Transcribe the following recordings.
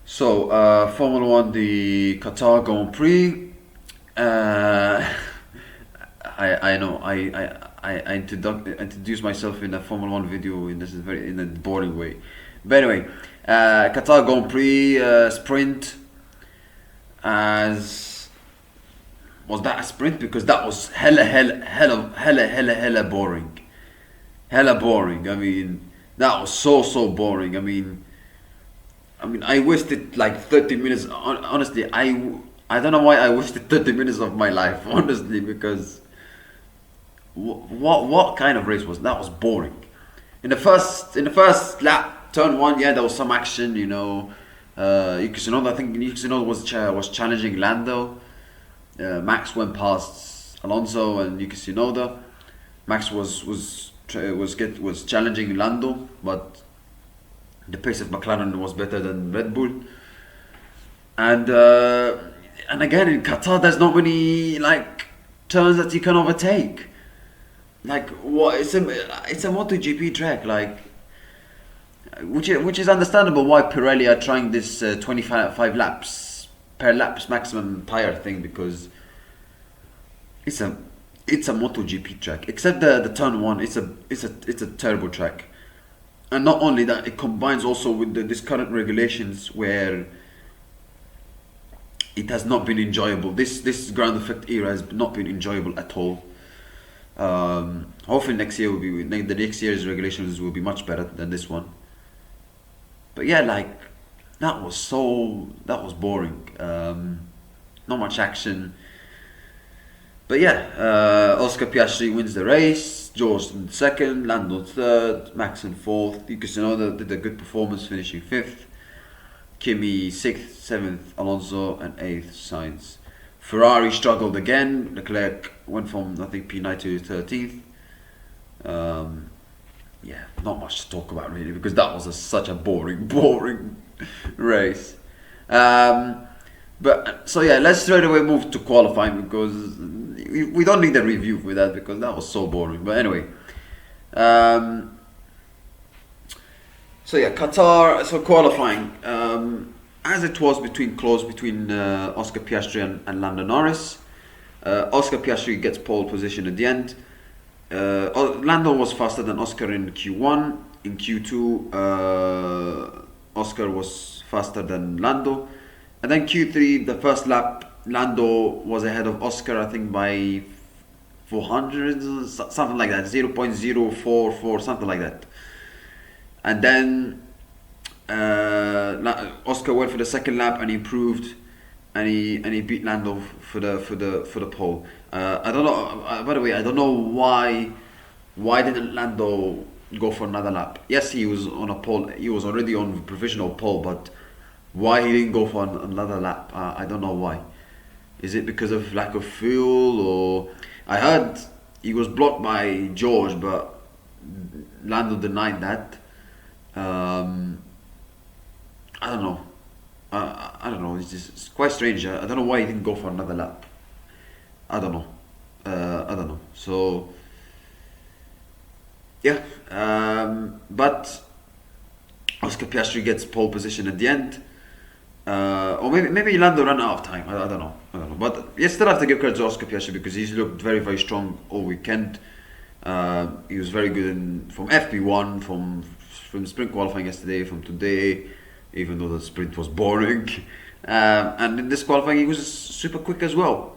So, Formula One, the Qatar Grand Prix. Uh, I know I introduced myself in a Formula One video in this is very in a boring way, but anyway, Qatar Grand Prix sprint. As was that a sprint? Because that was hella boring, hella boring. I mean, that was so boring. I mean, I wasted like 30 minutes. Honestly, I don't know why I wasted 30 minutes of my life. Honestly, because what kind of race was that? Was boring. In the first lap, turn one, yeah, there was some action. I think Yuki was challenging Lando. Max went past Alonso and Yuki Tsunoda. Max was challenging Lando, but the pace of McLaren was better than Red Bull. And and again in Qatar, there's not many like turns that you can overtake. Like what? It's a MotoGP track, like which is understandable why Pirelli are trying this 25 laps per laps maximum tire thing because it's a it's a MotoGP track. Except the turn one, it's a terrible track. And not only that, it combines also with this current regulations where it has not been enjoyable. This ground effect era has not been enjoyable at all. Hopefully next year the next year's regulations will be much better than this one. But yeah, like that was boring. Not much action. But yeah, Oscar Piastri wins the race. George in second, Lando third, Max in fourth. Yuki Tsunoda did a good performance, finishing fifth. Kimi sixth, seventh, Alonso, and eighth, Sainz. Ferrari struggled again. Leclerc went from I think P9 to 13th. Yeah, not much to talk about really because that was such a boring race. But so yeah, let's straight away move to qualifying because we don't need a review for that because that was so boring. But anyway, um, so yeah, Qatar. So qualifying, as it was close between Oscar Piastri and Lando Norris. Oscar Piastri gets pole position at the end. Lando was faster than Oscar in Q1. In Q2, Oscar was faster than Lando. And then Q3, the first lap, Lando was ahead of Oscar, I think by 400, something like that, 0.044, something like that. And then Oscar went for the second lap and he improved, and he beat Lando for the pole. I don't know. By the way, I don't know why didn't Lando go for another lap? Yes, he was on a pole. He was already on provisional pole, but why he didn't go for another lap? I don't know why. Is it because of lack of fuel, or I heard he was blocked by George, but Lando denied that. Um, I don't know. I don't know. It's quite strange. I don't know why he didn't go for another lap. I don't know. I don't know. So yeah. But Oscar Piastri gets pole position at the end. Or maybe Lando ran out of time. I don't know. I don't know. But you still have to give credit to Oscar Piastri because he's looked very strong all weekend. He was very good from FP1, from sprint qualifying yesterday, from today, even though the sprint was boring. And in this qualifying, he was super quick as well.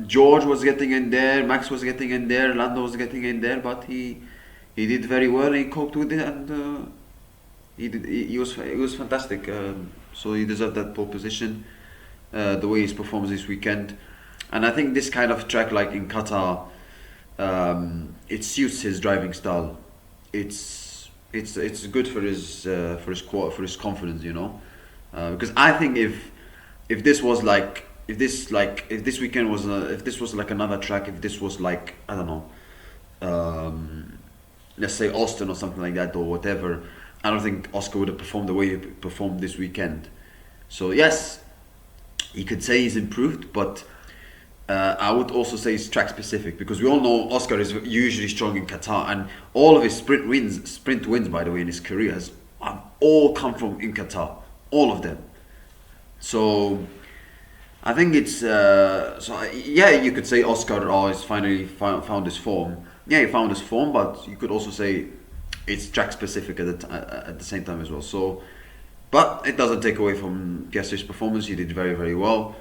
George was getting in there, Max was getting in there, Lando was getting in there, but he did very well. He coped with it, and he was fantastic. So he deserved that pole position. The way he's performed this weekend, and I think this kind of track, like in Qatar, it suits his driving style. It's good for his confidence, because I think if this was like if this weekend was if this was like another track, if this was like I don't know, let's say Austin or something like that or whatever, I don't think Oscar would have performed the way he performed this weekend. So yes, you could say he's improved, but I would also say it's track specific because we all know Oscar is usually strong in Qatar, and all of his sprint wins, by the way, in his career have all come from in Qatar. all of them. So I think it's yeah. You could say Oscar, oh, he's finally found his form. Yeah, he found his form, but you could also say it's track specific at the same time as well. So, but it doesn't take away from Piastri's performance. He did very very well.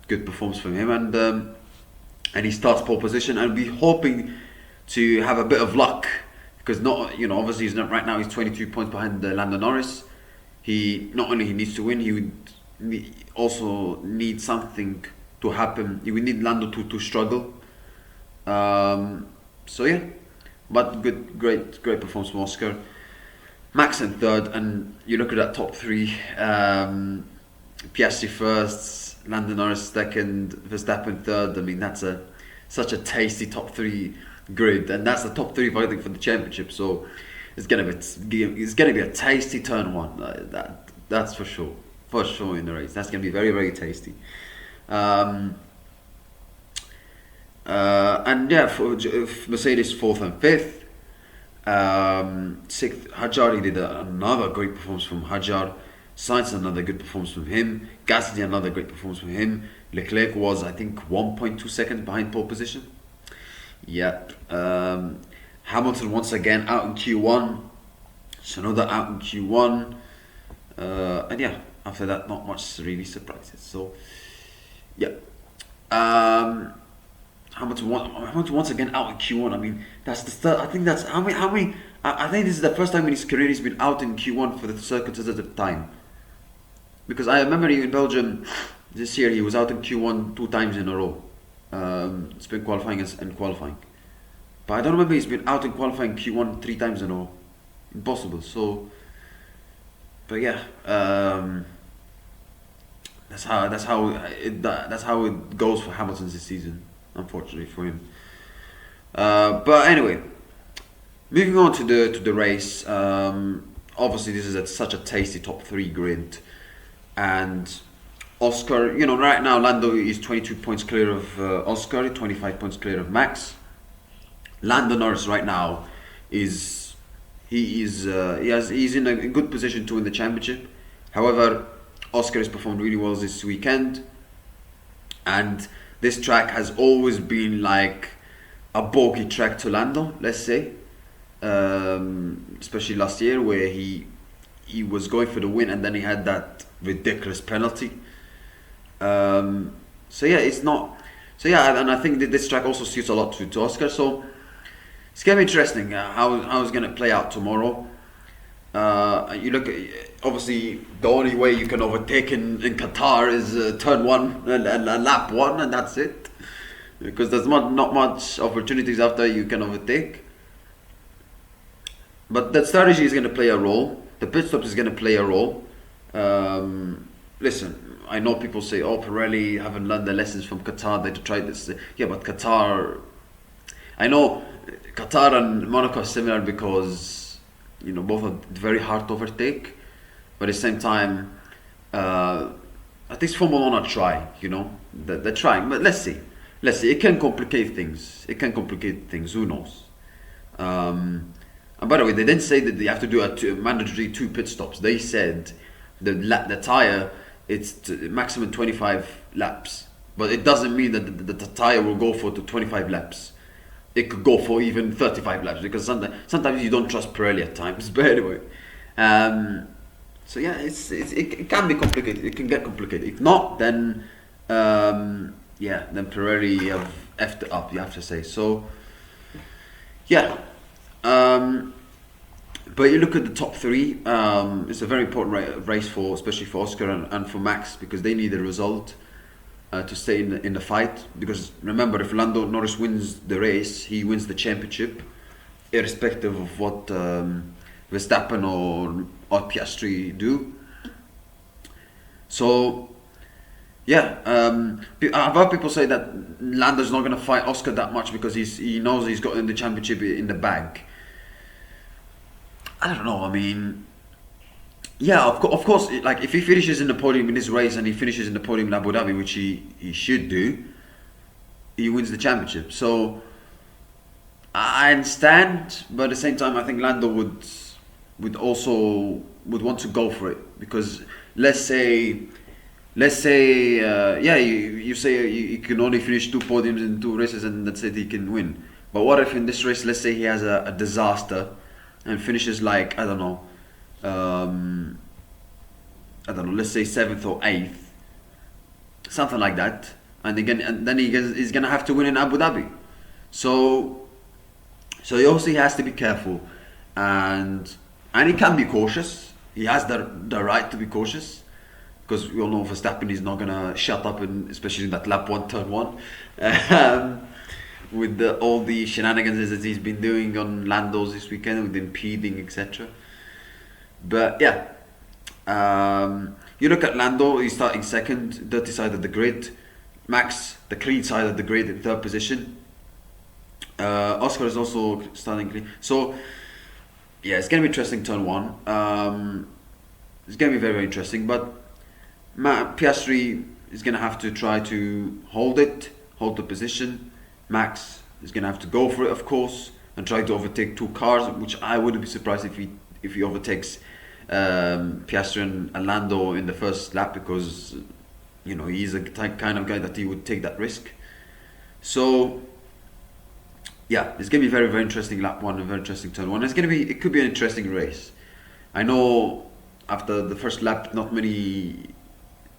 Good performance from him, and he starts pole position, and we're hoping to have a bit of luck because not obviously he's not right now. He's 22 points behind Lando Norris. He not only he needs to win, he would also need something to happen. He would need Lando to struggle. So yeah, but great performance from Oscar. Max in third, and you look at that top three: Piastri first, Lando Norris second, Verstappen third. I mean that's such a tasty top three grid, and that's the top three fighting for the championship. So it's gonna be a tasty turn one. That's for sure. For sure in the race. That's going to be very, very tasty. And yeah, for Mercedes fourth and fifth. Sixth, Hajar, he did another great performance from Hajar. Sainz, another good performance from him. Gasly, another great performance from him. Leclerc was, I think, 1.2 seconds behind pole position. Yep. Hamilton once again out in Q1. Tsunoda out in Q1. And yeah, after that, not much really surprises. So, yeah. Hamilton once again out in Q1. I mean, that's the third. I think that's how many. I think this is the first time in his career he's been out in Q1 for the third consecutive time. Because I remember in Belgium this year he was out in Q1 2 times in a row. It's been qualifying and qualifying. But I don't remember he's been out in qualifying Q1 3 times in a row. Impossible. So, but yeah. That's how it goes for Hamilton this season, unfortunately for him. But anyway, moving on to the race. Obviously, this is such a tasty top 3 grid, and Oscar. Right now Lando is 22 points clear of Oscar, 25 points clear of Max. Lando Norris right now he's in a good position to win the championship. However, Oscar has performed really well this weekend, and this track has always been like a bogey track to Lando, let's say, especially last year where he was going for the win and then he had that ridiculous penalty. So yeah, and I think that this track also suits a lot to Oscar. So it's gonna be interesting how it's gonna play out tomorrow. You look at, obviously the only way you can overtake in Qatar is turn 1 and lap 1, and that's it, because there's not much opportunities after you can overtake. But that strategy is going to play a role. The pit stops is going to play a role. Listen, I know people say, oh, Pirelli haven't learned the lessons from Qatar, they tried this. Yeah, but Qatar, I know Qatar and Monaco are similar because both are very hard to overtake, but at the same time, at least Formula One are trying. They're trying. But let's see. It can complicate things. Who knows? And by the way, they didn't say that they have to do a mandatory 2 pit stops. They said the tire it's maximum 25 laps, but it doesn't mean that the tire will go for 25 laps. It could go for even 35 laps because sometimes you don't trust Pirelli at times. But anyway, so yeah, it can be complicated. It can get complicated. If not, then then Pirelli have effed it up. You have to say so. Yeah, but you look at the top 3. It's a very important race especially for Oscar and for Max, because they need a result to stay in the fight. Because remember, if Lando Norris wins the race, he wins the championship, irrespective of what Verstappen or Piastri do. So yeah, I've heard people say that Lando's not going to fight Oscar that much because he knows he's got the championship in the bag. I don't know. I mean, yeah, of course. Like if he finishes in the podium in this race and he finishes in the podium in Abu Dhabi, which he should do, he wins the championship. So I understand, but at the same time, I think Lando would also would want to go for it, because let's say you say you can only finish 2 podiums in 2 races and that's it, he can win. But what if in this race, let's say he has a disaster and finishes like let's say 7th or 8th, something like that, and then he's gonna have to win in Abu Dhabi. So he also has to be careful, and he can be cautious. He has the right to be cautious, because we all know Verstappen is not gonna shut up, especially in that lap 1, turn 1, with all the shenanigans that he's been doing on Lando's this weekend with impeding, etc. But yeah, you look at Lando, he's starting second, dirty side of the grid. Max, the clean side of the grid, in third position. Oscar is also starting clean. So yeah, it's gonna be interesting turn 1. It's gonna be very, very interesting. But Piastri is gonna have to try to hold the position. Max is gonna have to go for it, of course, and try to overtake 2 cars, which I wouldn't be surprised if he overtakes Piastri and Lando in the first lap, because he's a kind of guy that he would take that risk. So yeah, it's gonna be very, very interesting lap 1 and very interesting turn 1. It could be an interesting race. I know after the first lap, not many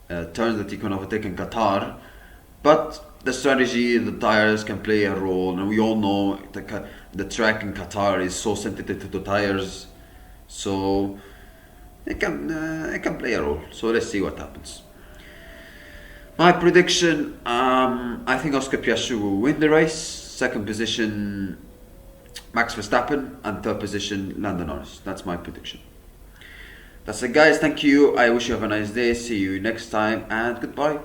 turns that you can overtake in Qatar, but the strategy, the tires can play a role, and we all know the track in Qatar is so sensitive to the tires, so it can play a role. So let's see what happens. My prediction: I think Oscar Piastri will win the race. Second position, Max Verstappen, and third position, Lando Norris. That's my prediction. That's it, guys. Thank you. I wish you have a nice day. See you next time, and goodbye.